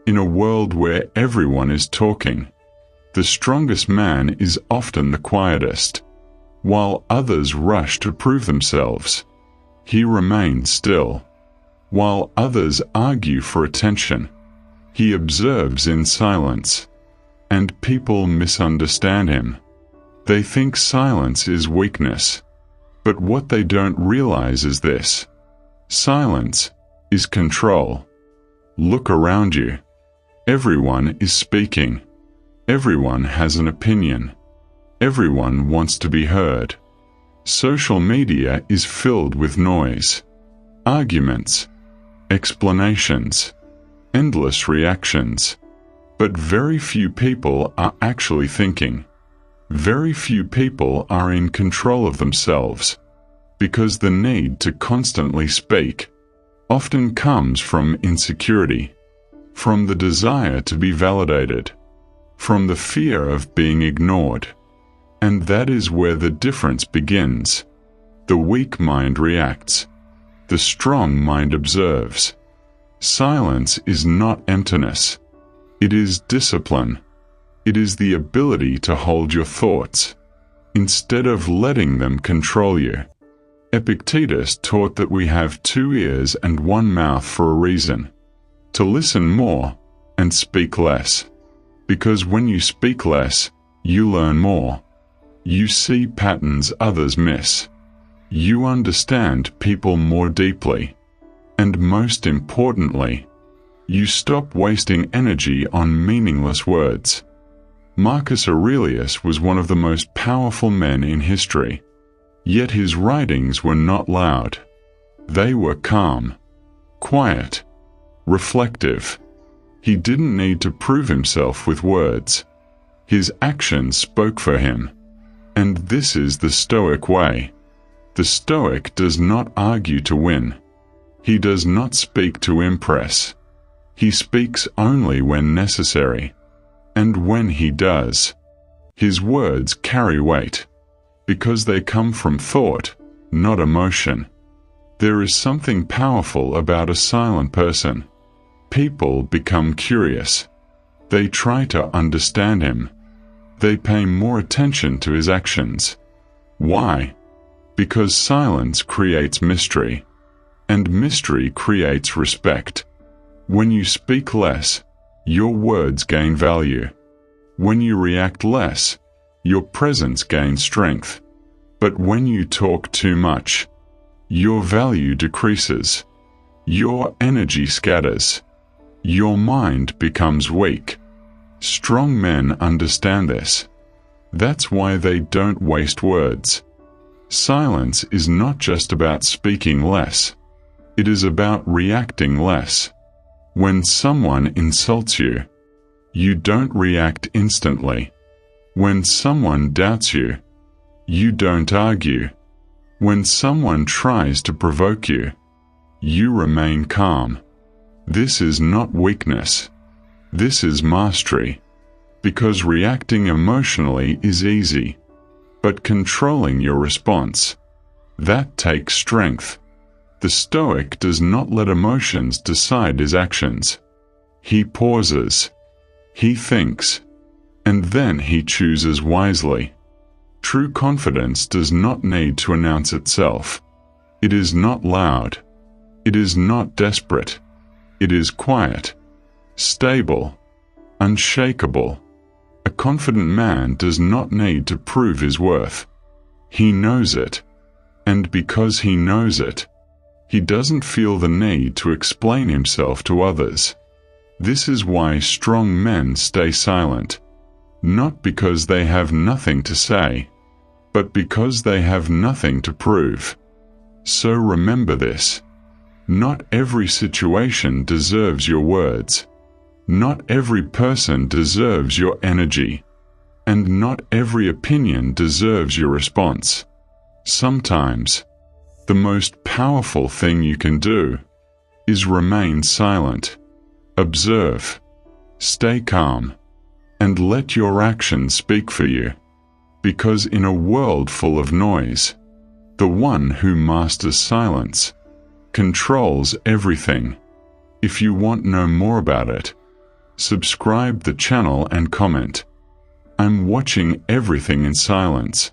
In a world where everyone is talking, the strongest man is often the quietest. While others rush to prove themselves, he remains still. While others argue for attention, he observes in silence. And people misunderstand him. They think silence is weakness. But what they don't realize is this: silence is control. Look around you. Everyone is speaking. Everyone has an opinion. Everyone wants to be heard. Social media is filled with noise, arguments, explanations, endless reactions. But very few people are actually thinking. Very few people are in control of themselves, because the need to constantly speak often comes from insecurity, from the desire to be validated, from the fear of being ignored. And that is where the difference begins. The weak mind reacts. The strong mind observes. Silence is not emptiness. It is discipline. It is the ability to hold your thoughts, instead of letting them control you. Epictetus taught that we have 2 ears and 1 mouth for a reason: to listen more and speak less. Because when you speak less, you learn more. You see patterns others miss. You understand people more deeply. And most importantly, you stop wasting energy on meaningless words. Marcus Aurelius was one of the most powerful men in history. Yet his writings were not loud. They were calm, quiet, reflective. He didn't need to prove himself with words. His actions spoke for him. And this is the Stoic way. The Stoic does not argue to win. He does not speak to impress. He speaks only when necessary. And when he does, his words carry weight, because they come from thought, not emotion. There is something powerful about a silent person. People become curious. They try to understand him. They pay more attention to his actions. Why? Because silence creates mystery, and mystery creates respect. When you speak less, your words gain value. When you react less, your presence gains strength. But when you talk too much, your value decreases. Your energy scatters. Your mind becomes weak. Strong men understand this. That's why they don't waste words. Silence is not just about speaking less. It is about reacting less. When someone insults you, you don't react instantly. When someone doubts you, you don't argue. When someone tries to provoke you, you remain calm. This is not weakness. This is mastery. Because reacting emotionally is easy, but controlling your response, that takes strength. The Stoic does not let emotions decide his actions. He pauses. He thinks. And then he chooses wisely. True confidence does not need to announce itself. It is not loud. It is not desperate. It is quiet, stable, unshakable. A confident man does not need to prove his worth. He knows it. And because he knows it, he doesn't feel the need to explain himself to others. This is why strong men stay silent. Not because they have nothing to say, but because they have nothing to prove. So remember this. Not every situation deserves your words. Not every person deserves your energy. And not every opinion deserves your response. Sometimes, the most powerful thing you can do is remain silent. Observe. Stay calm. And let your actions speak for you. Because in a world full of noise, the one who masters silence controls everything. If you want to know more about it, subscribe the channel and comment. I'm watching everything in silence.